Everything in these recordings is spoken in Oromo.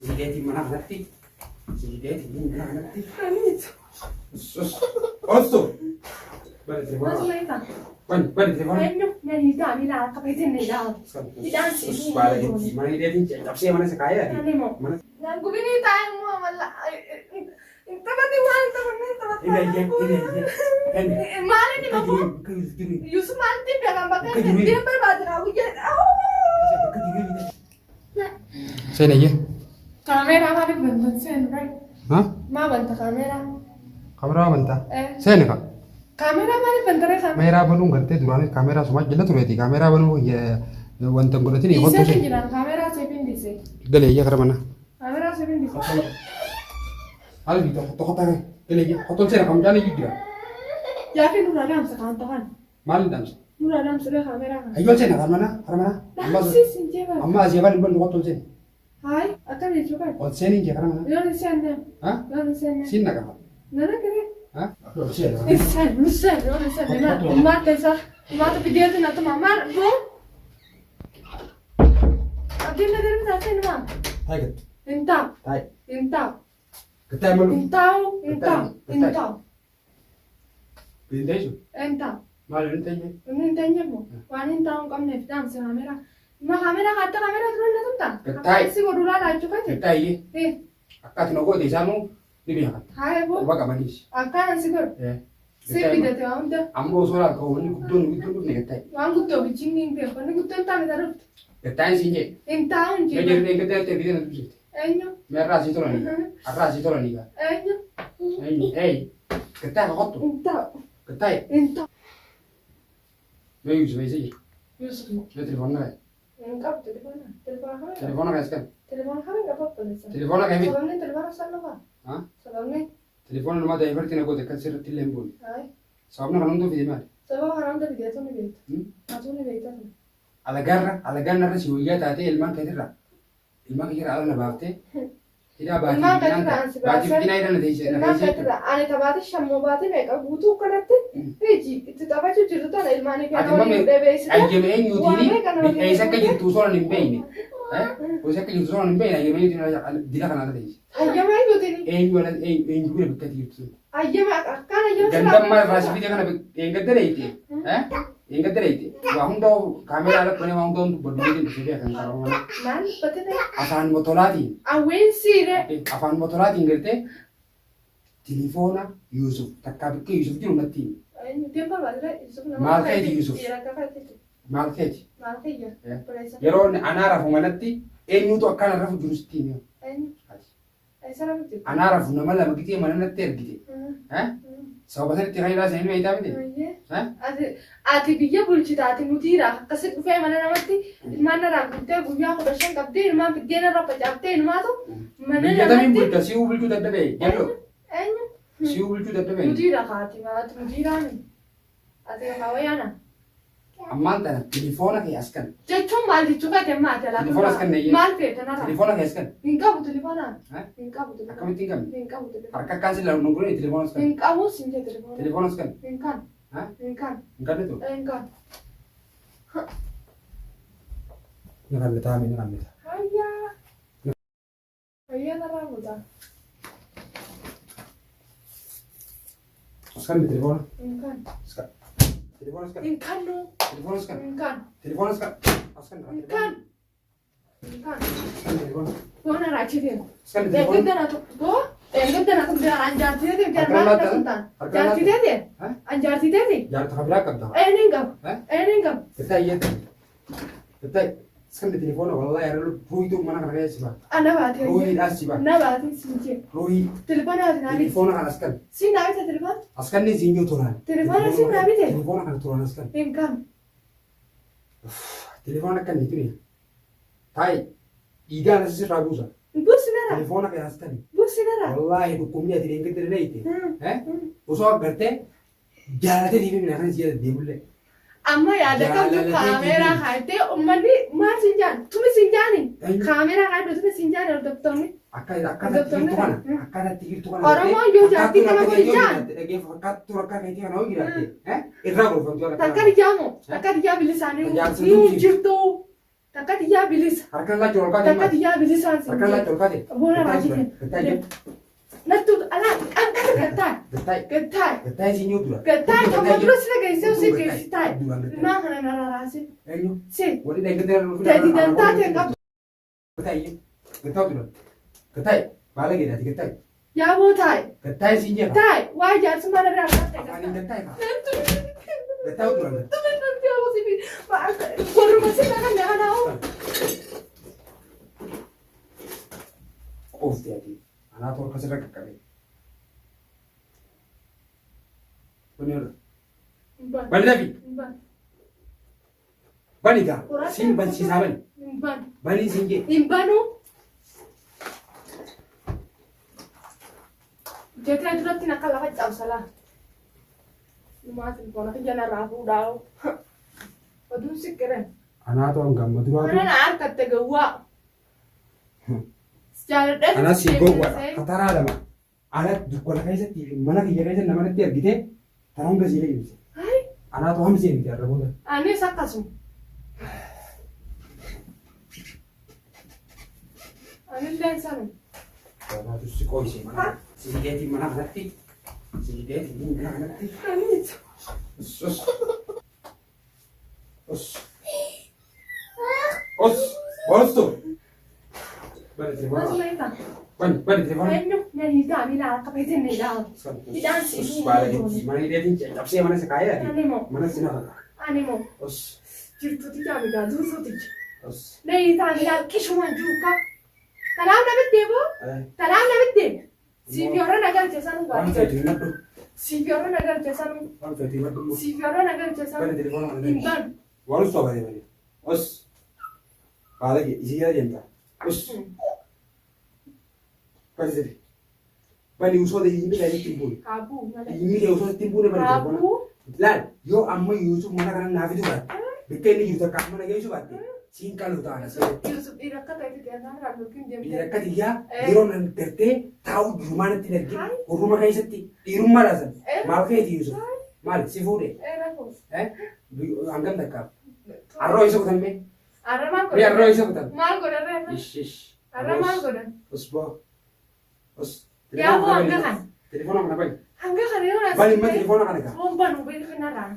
Sideeti mana kanatti. Sideeti mana kanatti. Osso. Bari telefoona. Bari telefoona. Eenyu nani taa'anii laa akka feeteen ni dhaa'u. Hidhaan siifuu. Baala mana hideetiin cabsee mana isa kaayee. Ani moo. Gubinii taa'ee moo amalla. Taphati waan taphannee taphata. Maali ni babu? Yusuf maalitti beekan bakka inni deemu barbaadina guyyaa. Seenayyee. Kaameeraa maaliif bantan seenu bai? Maa banta kaameeraa? Kaameeraa banta? Seeni ka? Kaameeraa maaliif bantare kaameeraa? Kaameeraa banuun gartee duraan kaameeraa sumaa jala tureeti. Kaameeraa banuu wanta godhatin hojjetu. Dhiisee jiraan kaameeraa seefiin dhiisee. Galeeyyaa kara mana. Kaameeraa seefiin dhiisee. Hali tokko taa'e galeeyyaa hotoon seera kam jaanii jira. Yaafi nurraa daamsa kaan ta'an. Maali daamsa? Nurraa daamsa kaameeraa kan. Ayyoon seena kara mana kara mana. Daamsiisin jeeba. Amma asii afaan dhibban hotoon seena. Hai akkam jechuudha. Ol seenii jee kara mana. Yoon isaan deemu. Yoon isaan deemu. Siin naqafa. Nana kare. Ol seena. Isaan yoon isaan deemu. Ummata isaa ummata fideetiin atuma maal boo. Abdiin na deemu taasise ni maam. Taayigat. Intaa. Taay. Intaa. Gataa malu. Intaa'u. Intaa'u. Intaa'u. Bindeesu. Intaa'u. Maali hin teenye? Inni hin teenye moo. Waan intaa'u hin qabneef daamsa kaameraa. Ma kamera kata kamera tuh nggak tunta. Ketai. Si bodoh lah aja kan? Ketai. Akak nak kau desa nu ni biar. Hai bu. Apa kabar ni? Akak nasi kau. Si bida tu am dah. Ambo soal kau ni kudun ni ketai. Wang kudo bicing ni biar. Kau ni kudo entah kita rut. Ketai sih je. Entah unji. Jadi ni ketai tu bida tu sih. Enyo. Merah sih tu lah ni. Arah sih tu lah ni kan. Enyo. Hey. Ketai kau tu. Entah. Ketai. Entah. Yo Yusuf sih. Yusuf. Yo telefon nak. Enggak telepon. Telepon apa? Telepon nak kan? Telepon apa enggak apa-apa nih. Telepon nak ni. Sebelumnya telepon asal apa? Hah? Sebelumnya. Telepon nama dah everti nak kau dekat seret tilembul. Hai. Sabna kan untuk video mana? Sebab orang tu video tu ni video. Atau ni video tu. Ala garra si huyya taate ilmaan keetirra. Ilmaan keetirra ala nabaafte. Hidhaa Ilmaan keetirra ansi baatiif cinaa hidhana teessee. Ilmaan keetirra ani tabaate shammoo baate meeqa guutuu kanatti hiji itti taphachuu jirtu tana ilmaanii kana waliin deebi'eessite. Ayyama eenyuutiini eessa akka jirtu osoo hin beekne. Eessa akka jirtu osoo hin beekne ayyama eenyuutiin dila kanaa teessee. Ayyama eenyuutiini. Eenyu bira bikkatti jirtu. Ayyama akkaan ayyama Gandammaa raasifite kana eengadda deeyte. Eengadda deeyte. Waa hundaa'u kaameraa ala banee waa hundaa'u bodduu dhufee kan qabu mana. Maal batee Afaan motoraatiin. awween siire. Afaan motoraatiin gartee telefoona Yusuf takkaa bikkee Yusuf jiru natti. Deempa baatire Yusuf nama. Maal ta'eeti Yusuf? Maal ta'eeti? Maal ta'eeti? Yeroo anaa rafu manatti eenyutu akkana rafu jiru sitti hime. Anaa rafu nama lama gitee mana natti ergite. Sababa sanatti faayidaa sanii beektaa miti? Ati biyya bulchitaati mutiira akkasi dhufee mana namatti ilmaan irraa guddee guyyaa 15 qabdee ilmaan fiddeen irra facaaftee ilmaatu mana Biyya tamiin bulcha si'uu bulchuu dadhabee jallo. Eenyu? Si'uu bulchuu dadhabee. Mutiira kaati maati mutiiraani. Ati hawayyaana. Ammaan tana telefoona kee as kan. Jechuun maal jechuu kee maati alaa? Telefoona as kan neeyyee. Maal feetan irraa? Telefoona kee as kan. Hin qabu telefoonaan. Hin qabu telefoonaan. Akkamitti hin qabne? Hin qabu telefoonaan. Harka akkaan si lalu nungguun telefoona as kan. Hin qabu siin jee telefoonaan. Telefoona as kan. Hin kan. Hin kan. Hin qabne tu. Hin kan. Ni kan letaa ni kan letaa. Hayyaa. Hayyaa narraa buutaa. As kan telefoona. Hin kan. As kan. Telefoona as kan. Hin kan nu. Telefoona as kan. Hin kan. Telefoona as kan. As kan. Hin kan. Hin kan. Telefoona. Boona raachitiin. As kan telefoona. Eeggaddana tokko. Eeggaddana tokko an jaartiteeti jarmaan dhaquntaan. Jaartiteeti. An jaartiteeti. Jaarta kabiraa qabda. Eenyuun qabu. Eenyuun qabu. Ketaa iyyata. Ketaa as kan telefoona wallahi yeroo ruuyitu mana kana keessa ba. Ana baatee. Ruuyiidhaas si ba. Na baatee siin jee. Ruuyi. Telefoonaa naabite. Telefoona kan as kan. Siin naabite telefoon. As kan ni zinjoo turaan. Telefoona siin naabite. Telefoona kan turaan as kan. Hin kan. Telefoona kan ni tuni. Taai. Dhiigaan as irraa buusa. Buusinara. Telefoona kan as kan. Buusinara. Wallahi dhukkubni ati deemtee dirree leeyite. Osoo agartee jaalatee diimee mina kan si yaada deemullee. Amma yaada qabdu kaameeraa kaayitee uummanni maal siin jaan? Tumi siin jaani? Kaameeraa kaayitee tumi siin jaani hordoftoonni? Akkana tikirtu kana. Oromoon yoo jaartii nama godhi jaan? Fakkaattuu akka keetii kana hojii irratti irraa gorfamtu. Takka dijaamu. Takka dijaa bilisaanii. Ni jirtu. Takkati yaa bilisa. Harkaan laachuu ol kaatee. Takkati yaa bilisaan siin Harkaan laachuu ol kaatee. Boona raajite. Nattu alaa qaqqaba gattaa. Gattaay. Gattaa. Gattaay siin yoo dura. Gattaa tokko dura sila geessee osoo geessitaa. Maa kana na raraase. Eenyu. Si. Walii dheegatee Teeti dantaa ta'e qabu. Gattaay. Gattaa dura. Gattaay. Baala geedhaati gattaay. Yaa boo taa'e. Gattaay siin jeefa. Taa'e waa jaarsummaa na biraa qabatee Afaaniin gattaa. gattaay kaa. Gattaay dura. Warruma sila kan yaada'u. Oofti ati. Anaa torka sirra qaqqabe. Kuni irra. Bani lafi. Bani gaa. Siin bansiisaa bani. Bani siin jee. Himbanu. Jecha duratti na kan lafa cabsalaa. Maatiin koona kiyya narraa fuudhaa. Oduun sikkireen. Anaa ta'uun gamma duraatu. Ana na harkatte gawwaa. Jaaladha. Anaa si gowwaadha. Kataraa lama. Ala dukkana keessatti fi mana kiyya keessatti namanatti argite taraa hunda siile ibse. Anaa ta'u hamsee miti arra booda. Anis akkasuma. Anillee sanu. Babaatu si qoyse mana. Siideetiin mana kanatti. Siideetiin mana kanatti. Aniitu. Os. Os. Os. Ostu. Bani telefoona. Masuma isaa. Bani telefoona. Eenyu na hiikaa miila akka beekte na hiikaa. Midhaan Os siifuu. baala jetti. Mana hidheetiin cabsee mana isa kaayee ati. Ani moo. Mana si nafa. Ani moo. Os. Jirtuuti jaamiidhaa duusuuti. Os. Na hiikaa miila qishumaan juukaa. Kanaaf namitti deebi'u. Kanaaf namitti deebi'u. Siifiyoora nagarche sanuu Waan baay'ee. feetu hin nadhu. Siifiyoora nagarche sanuu. Waan feetu hin nadhu. Siifiyoora nagarche sanuu. Bani telefoona kana. Himbaan. Waan uffata baatee bani. Os. Baala kee isii yaa deemta. Os. Bani sirri. Bani usoo ta'e inni kan ittiin buune. Kaabuu malee. Inni kee usoo ittiin buune bani telefoona. Kaabuu. Laal yoo amma Yuusuf mana kana naaf itti baatte. Bakka inni jiru takka mana geessu baatte. Siin qaluu ta'an asirra. Yusuf dhiira akka ta'e fide anaan kan yookiin Biyya deemtee. akka xiyyaa yeroo nan gartee taa'u jirumaan itti dargee horruma keessatti dhiirummaa laasan. Maal keeti Yuusuf? Maal si fuudhe? Rakkoo. Hangam takkaaf? Arroo isa kutanme? Arra maal Mee arroo godhan? isa kutan? Maal godhan reefa? Ish. Arra maal godhan? Os boo. Os. Yaa boo hanga kan. Telefoona kana bani. Hanga kan yoo na Bani ma telefoona kana kaa. Rombaan hubee kanarraa.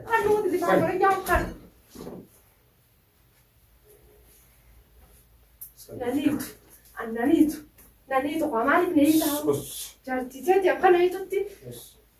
Kan nuti telefoona godhan yaa kan. Naniitu. Naniitu kwa maaliif na hiitaa? Os. Jaalchisee akka na hiitutti. Os.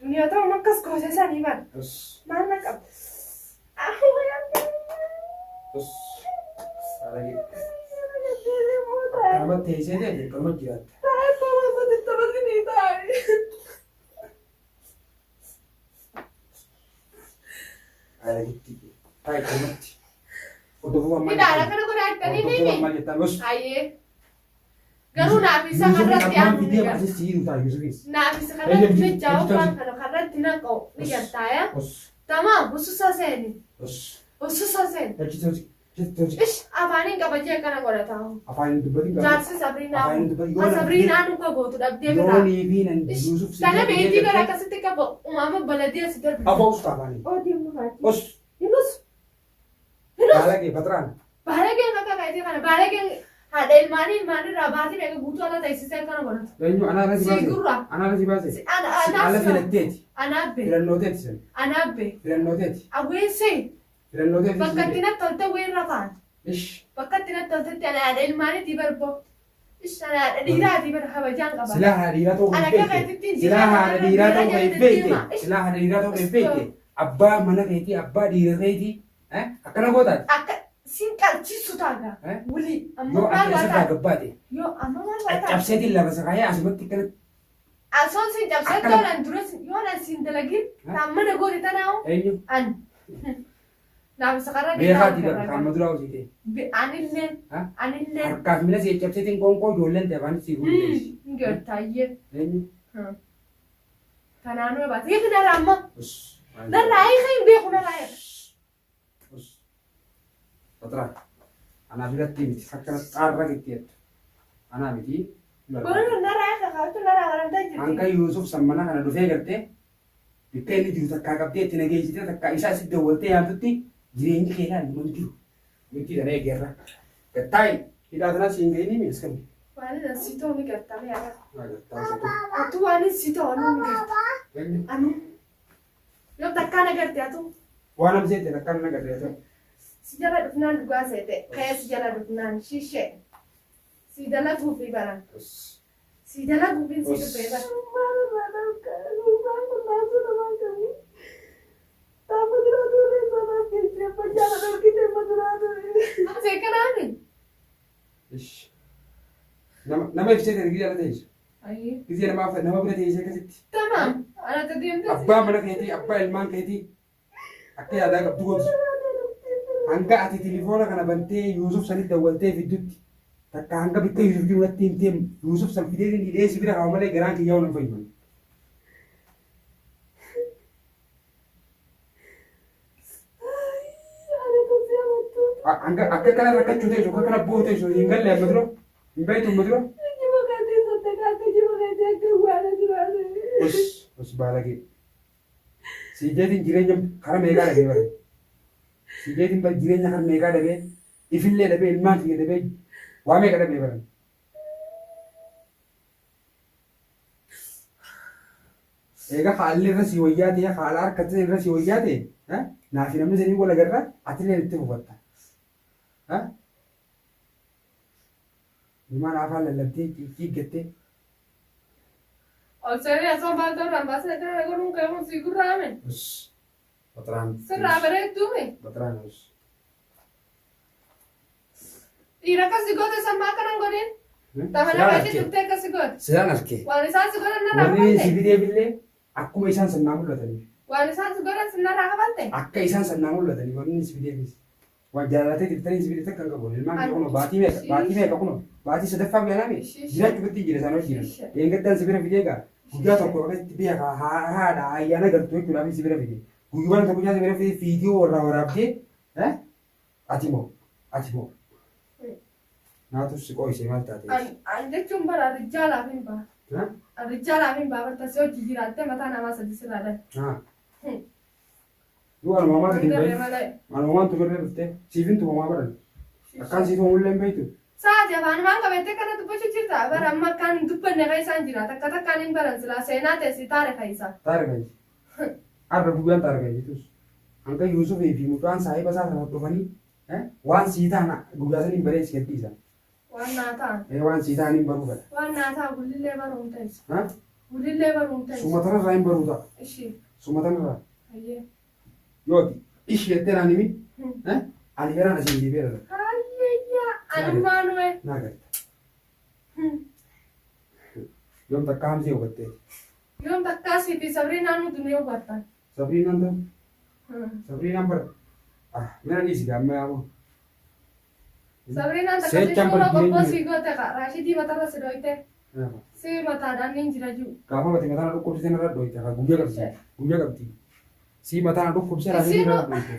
Duniyaa ta'u akkas goosee sanii bara. Os. Maal na qaba? Os. Alagi. Nama teessee deemte qalma jiraatte. Alagitti. Taa'e qalmatti. Hordofuu ammaa. Midhaan akkana godhaatanii ni Hordofuu ammaa jettaan os. Ayyee. Garuu naaf isa kanarratti aanu ni gala. Naaf isa kanarratti jajjaa'u waan kana kanarratti naqa'u ni galtaaya. Tamaa ususa seeni. Ususa seeni. Ish afaaniin qabajee akkana godhataa. Afaan dubbatiin qaba. Jaarsi Sabriinaa. Afaan dubbatiin Sabriinaa nu qabootu dhabdee biraa. Yoonii fi nan Yuusuf si. Kana beektii gara akkasitti qaba uumama baladii asi darbe. Afaan usta afaanii. Odii mukaati. Os. Hinus. Baalagee Patraan. Baalageen akka kaayitee kana baalageen haadha ilmaanirraa baatiin egaa guutuu ala taasisee akkana godhata. Eenyu anaa si baase. Siigurraa. Anaa si baase. Anaaf. Ala filatteeti. Anaabbe. Filannooteeti sen. Anaabbe. Filannooteeti. Awweessee. Filannooteeti. Bakka itti natti tolte weerra faana. Ish. Bakka itti natti toltetti ana haadha ilmaaniitii barbo. Ish ana haadha dhiiraatii bara kabajaan qaba. Silaa haadha dhiiraa ta'uu hin beekte. Silaa haadha dhiiraa ta'uu hin beekte. Silaa haadha dhiiraa ta'uu hin beekte. Abbaa mana keetii abbaa dhiira keetii. Akkana gootaati. Akka sin qalchiisu taaga. Wuli. Yoo akka isarraa gabbaate. Yoo amma maal waataa? Cabseetiin lafa sakaayee asumatti kanatti. Asoon sin cabsee toolan dura yoo nan sin dalagin tammana goote tanaa'u. Eenyu? An. Naaf isa karra Beekaatii bara kaama duraa hojii Anilleen. Anilleen. harkaaf mina si cabseetiin qoonqoo ijoolleen ta'e afaan si guuteessi. Ngertaayyee. Eenyu? Kanaanuu baate. Eegi narraa amma. Us. Narraa eegi hin beeku narraa eegi. Us. Patraan. Anaaf irratti miti akkana xaarra gitteettu. Anaa miti. Boonu narraa eegi kaawwatu narraa garantaa jirti. Hanqa Yuusuf sammana kana dhufee gartee bakka inni jiru takkaa qabdee itti nageessitee takkaa isaa si dawwaltee yaamtutti jireenyi kee ilaalu man jiru. Miti sana eegerra. Gattaayi hidhaa tanaa siin ga'ii ni miiskami. Waan si ta'u ni gartaa mee akka. Gattaayi. Atu waan si ta'u ni gartaa. Anu yoo takkaan agartee atu. Waan amseete takkaan agartee. Si jala dhufnaan dhugaa seete ka'ee si jala dhufnaan shishee. Si dalaguu fi baran. Si dalaguu fi si dhufee baran. Seekanaani. Nama ibsite ergi jala teessu. Gisee nama bira teessee akkasitti. Tamam. Ana deemtee. Abbaa mana keetii, abbaa ilmaan keetii akka yaadaa qabdu gooti. Hanga ati tilifoona kana bantee Yuusuf sanitti dawwaltee fiddutti takka hanga bakka Yuusuf jirutti himtee Yuusuf san fidee ni dhiyeessi bira haa malee garaan kiyyaa waan fayyadu. Hanga akka kana rakkachuu teessu akka kana boo'u teessu hin galle amma dura hin baay'atu amma dura. Os baalagee. Siijeetiin jireenya kara meeqaa dhabee bare. Siijeetiin jireenya kara meeqaa dhabee ifillee dhabee ilmaan kiyya dhabee waa meeqa dhabee bare. Egaa haalli irra si wayyaa ta'e haala harkatti irra si wayyaa ta'e naafi namni sanii wal agarra atillee itti buufatta. Ilmaan afaan lallabdee ciiggattee. Olseri asal balta orang bahasa kita gunung kamu siguramen. Bataran. Serabere tu me. Bataran. Ira kasih got sama kanan godin. Tamana baca jukte kasih got. Sedang arke. Warisan seguran nara Wani kapalte. sibide bille aku isan senamul latani. Warisan seguran nara kapalte. Akka isan senamul latani wani sibide bis. Wajalate kitani sibide tak kan kabul. Ilman kono bati me kono. Bati sedefa biara me. Jira cukati jira sana jira. Yang kita sibide video ga. Guyyaa tokko irratti biyya haadha ayyaana galtu jechuudha fi sibira fide. Guyyaan tokko nyaata sibira fide fiidiyoo warraa waraabdee ati moo naatu si qo'isee maal taate? An jechuun bara rijaalaa fi baa. Rijaalaa fi baa barta si hojii jiraatte mataa namaa sadi sirraadha. Yoo anumamaa gadi hin bahin anumamaan tumirree dhuftee siifin tumamaa baran akkaan siifoo mullee hin bahitu. Saati afaan waan qabattee kana dubbachuu jirta. Bara amma akkaan dubbanne kan isaan jira. Takka takkaan hin baran silaa seenaa teessi taare kan isaa. Taare kan isa. Arra guyyaan taare kan jitus. Hanga Yuusufii fi mucaan saahiba isaa sana dhufanii waan sii taana guyyaa sanii bareessi gadhiisan. Waan naa ta'an. Waan sii taaniin baruu gala. Waan naa ta'an gulillee baruun ta'es. Gulillee baruun ta'es. Sumatanarraa hin baruu ta'a. Ishee. Sumatanarraa. Ayyee. Yooti ishee jettee naan himi ani garaan asiin deebi'eera. Almaanue. Naagata. Yoom takka hamsee hubattee. Yoom takkaa fi Sabriinaan nuti ni hubattan. Sabriinaan ta'u. Sabriinaan bara. Mina dhiisi gaamma yaamu. Sabriinaan takka si suura bobboo si goote ka Raashidii matarra si dhoyte. Si mataadhaan ni jira jiru. Gaafa mati mataan dhukkubsitee narra dhoyte ka guyyaa qabdi. Guyyaa qabdi. Si mataan dhukkubsee Raashidii narra dhoyte.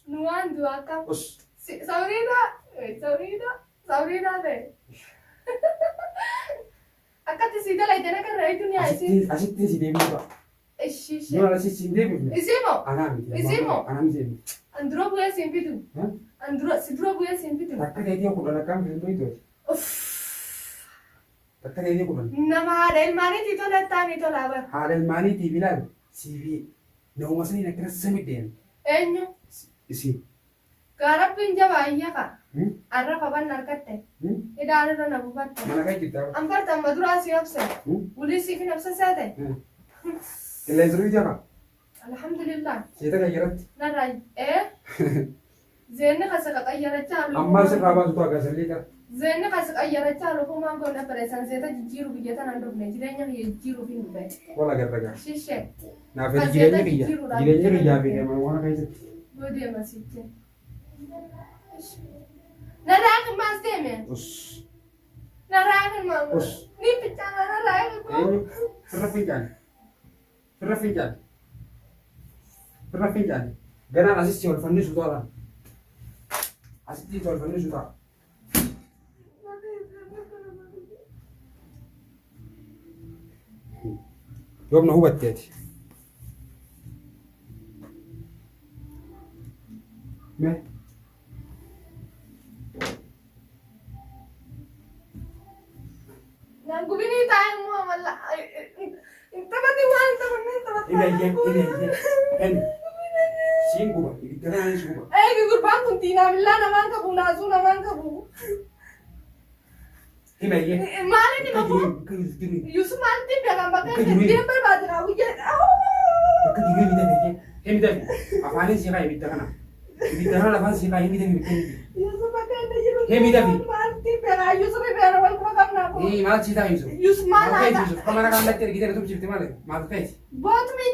Nuan dua kam. Sabrina deh. Akak di sini lah itu nak kerja itu ni asyik. Asyik di sini juga. Ish. Nora asyik sini juga. Isimo. Anam. Anam sini. Andro buaya simpi tu. Sidro buaya simpi tu. Takkan dia aku dah nakam itu. Takkan dia aku dah. Nama ada ilmani itu datang itu lawan. Ada ilmani ti bilang CV. Nama masih nak kena semiden. Enyo. Isi. Garap pinjam ayah kak. Arra kapan narkate. Ida ada na buat. Mana kayak kita? Ampar tambah dulu asyik apa? Polisi kan apa sahaja? Kalian seru juga? Alhamdulillah. Kita kayak gerat. Narai. Zene kasih kakak ayah raja. Amma sekarang sudah agak seli kan? Zene kasih ayah raja. Lalu kumang kau nak peresan zeta jiru biasa nanti nih. Jirenya dia jiru pun baik. Wala geraga. Shishe. Nah, jirenya dia beda. Mana kayak itu? Dia masih je. Narai mas deme. Us. Narai mas. Us. Ni pecah narai mas. Pernah pinjam. Gana asis jual fandi sudah lah. Asis jual fandi sudah. yoomna hubatteeti. Mee Naan gubinii taa'e immoo amalla. Hin taphatin waan hin taphanne hin taphatin. siin guba ibidda kanaanis guba. Eegi gurbaan kun tiinaa billaa namaan qabu naasuu namaan qabu. Himayyee. Maali ni babu? Yusuf maalitti beekan bakka inni deem barbaadina guyyaa. Bakka jiru ibidda beekee. Himidhafi afaanin siiqaa ibidda kana. Ibidda kana lafaan siiqaa himidhafi. Yusuf bakka inni jiru. Himidhafi. Maalitti beekan Yusuf beekan wal kuma qabnaa kun. Maal siitaa Yusuf? Yusuf maal haadha? Yusuf kamara kan latti ergitee na tubsifte maali? Maal ta'eeti? Bootumi